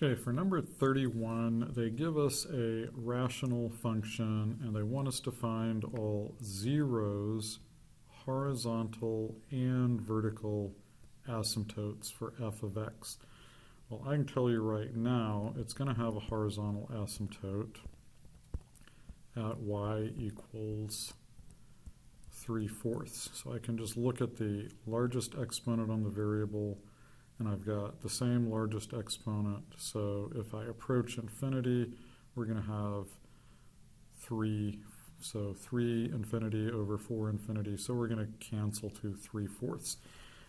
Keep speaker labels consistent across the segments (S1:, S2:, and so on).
S1: Okay, for number 31, they give us a rational function and they want us to find all zeros, horizontal and vertical asymptotes for f of x. Well, I can tell you right now it's going to have a horizontal asymptote at y equals 3/4. So I can just look at the largest exponent on the variable, and I've got the same largest exponent. So if I approach infinity, we're going to have 3. So 3 infinity over 4 infinity. So we're going to cancel to 3/4.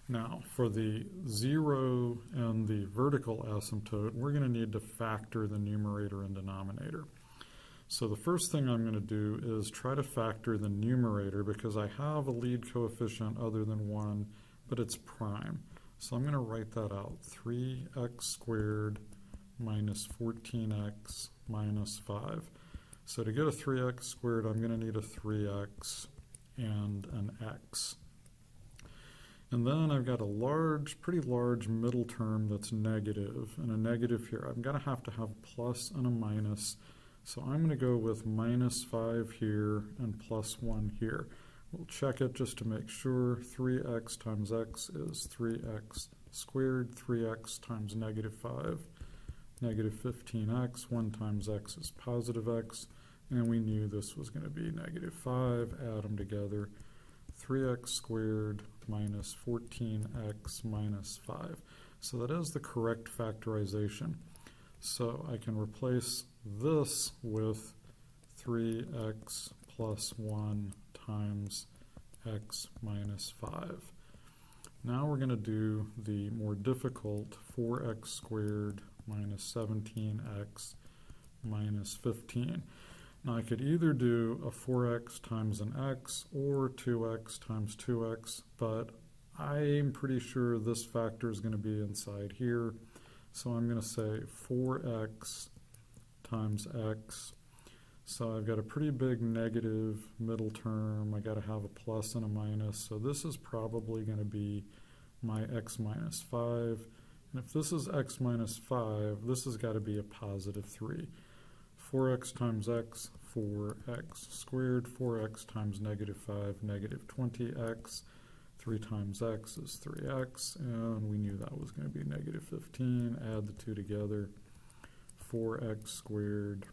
S1: Now, for the 0 and the vertical asymptote, we're going to need to factor the numerator and denominator. So the first thing I'm going to do is try to factor the numerator because I have a lead coefficient other than 1, but it's prime. So I'm going to write that out, 3x squared minus 14x minus 5. So to get a 3x squared, I'm going to need a 3x and an x. And then I've got a pretty large middle term that's negative, and a negative here. I'm going to have a plus and a minus. So I'm going to go with minus 5 here and plus 1 here. We'll check it just to make sure. 3x times x is 3x squared. 3x times negative 5, negative 15x. 1 times x is positive x. And we knew this was going to be negative 5. Add them together. 3x squared minus 14x minus 5. So that is the correct factorization. So I can replace this with 3x plus 1 times x minus 5. Now we're going to do the more difficult 4x squared minus 17x minus 15. Now I could either do a 4x times an x or 2x times 2x, but I'm pretty sure this factor is going to be inside here. So I'm going to say 4x times x. So I've got a pretty big negative middle term. I got to have a plus and a minus. So this is probably going to be my x minus 5. And if this is x minus 5, this has got to be a positive 3. 4x times x, 4x squared. 4x times negative 5, negative 20x. 3 times x is 3x, and we knew that was going to be negative 15. Add the two together. 4x squared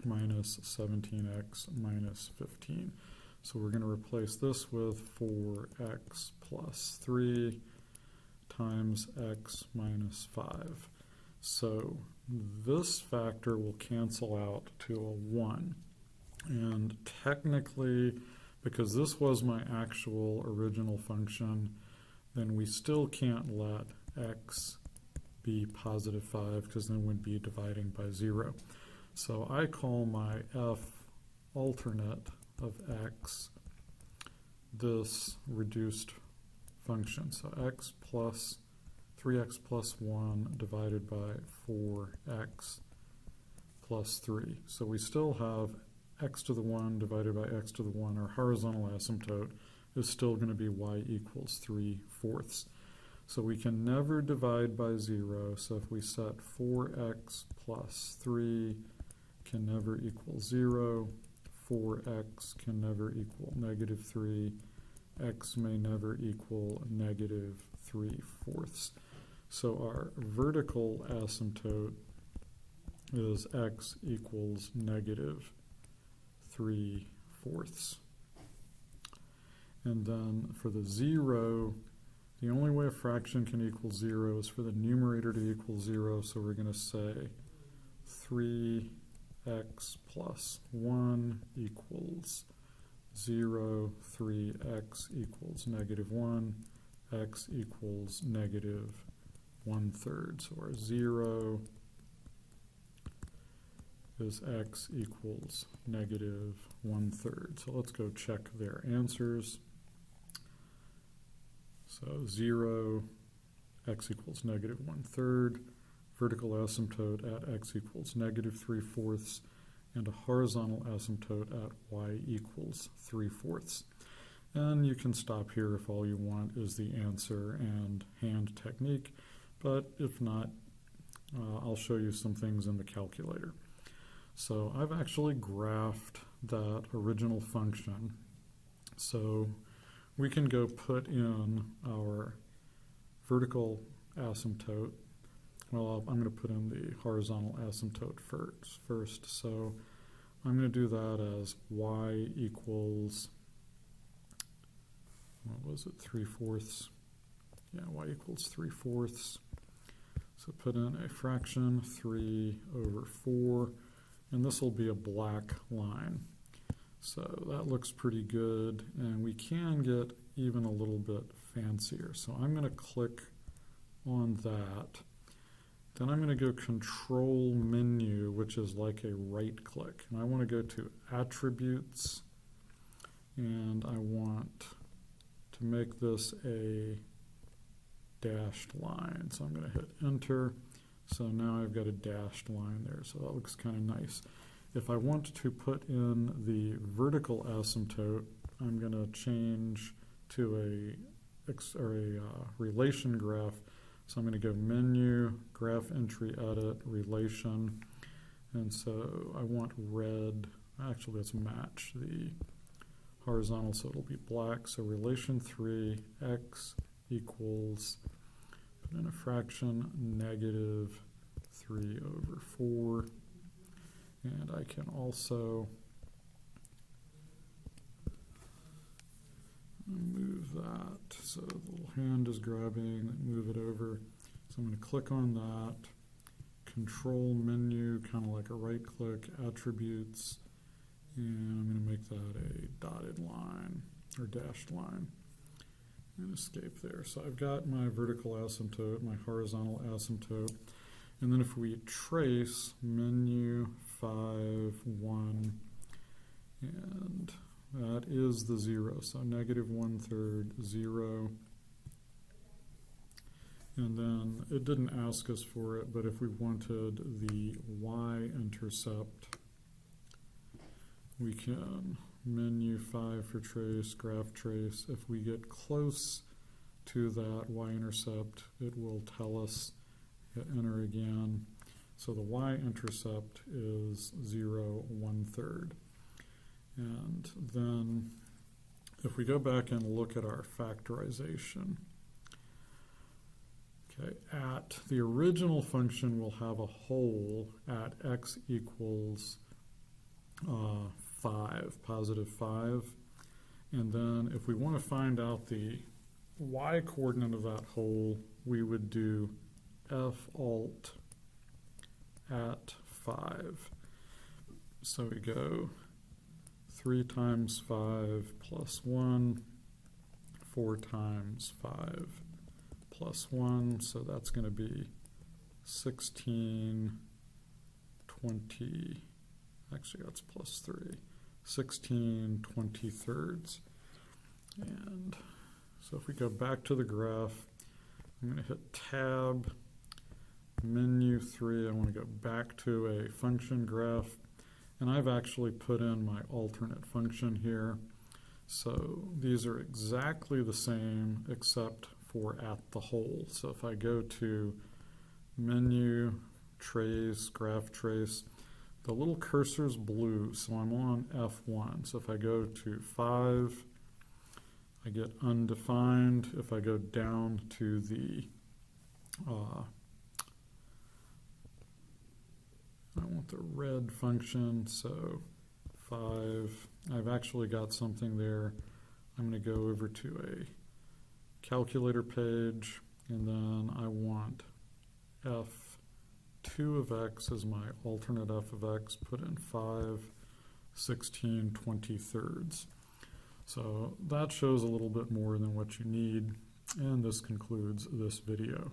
S1: minus 17x minus 15. So we're going to replace this with 4x plus 3 times x minus 5. So this factor will cancel out to a 1. And technically, because this was my actual original function, then we still can't let x be positive 5 because then we'd be dividing by 0. So I call my f alternate of x this reduced function. So x plus 3x plus 1 divided by 4x plus 3. So we still have x to the 1 divided by x to the 1. Our horizontal asymptote is still going to be y equals 3/4. So we can never divide by 0. So if we set 4x plus 3 can never equal 0. 4x can never equal negative 3. X may never equal negative 3/4. So our vertical asymptote is x equals negative 3/4. And then for the 0, the only way a fraction can equal 0 is for the numerator to equal 0. So we're going to say 3x plus 1 equals 0. 3x equals negative 1. X equals negative 1/3. So our 0 is x equals negative 1/3. So let's go check their answers. So 0, x equals negative 1/3, vertical asymptote at x equals negative 3/4, and a horizontal asymptote at y equals 3/4. And you can stop here if all you want is the answer and hand technique, but if not, I'll show you some things in the calculator. So I've actually graphed that original function. So we can go put in our vertical asymptote. Well, I'm going to put in the horizontal asymptote first. So I'm going to do that as y equals, what was it, 3/4? Yeah, y equals 3/4. So put in a fraction, 3/4, and this will be a black line. So that looks pretty good, and we can get even a little bit fancier. So I'm going to click on that. Then I'm going to go Control Menu, which is like a right click. And I want to go to Attributes, and I want to make this a dashed line. So I'm going to hit Enter. So now I've got a dashed line there. So that looks kind of nice. If I want to put in the vertical asymptote, I'm going to change to a relation graph. So I'm going to go Menu, Graph Entry Edit, Relation. And so I want red. Actually, let's match the horizontal so it'll be black. So relation 3, x equals, put in a fraction, -3/4. And I can also move that. So the little hand is grabbing, move it over. So I'm going to click on that, Control Menu, kind of like a right click, Attributes, and I'm going to make that a dotted line or dashed line and escape there. So I've got my vertical asymptote, my horizontal asymptote, and then if we trace Menu 5, 1, and that is the 0, so -1/3, 0. And then it didn't ask us for it, but if we wanted the y-intercept, we can Menu 5 for trace, graph trace. If we get close to that y-intercept, it will tell us, hit Enter again. So the y-intercept is 0, 1/3. And then if we go back and look at our factorization, okay, at the original function we'll have a hole at x equals 5, +5. And then if we want to find out the y-coordinate of that hole, we would do f alt at 5. So we go 3 times 5 plus 1, 4 times 5 plus 1, so that's going to be 16, 20, actually that's plus 3, 16 23rds. And so if we go back to the graph, I'm going to hit Tab, Menu 3, I want to go back to a function graph. And I've actually put in my alternate function here. So these are exactly the same except for at the hole. So if I go to Menu, Trace, Graph Trace, the little cursor's blue, so I'm on F1. So if I go to 5, I get undefined. If I go down to the I want the red function, so 5. I've actually got something there. I'm going to go over to a calculator page, and then I want f2 of x as my alternate f of x, put in 5, 16 23rds. So that shows a little bit more than what you need, and this concludes this video.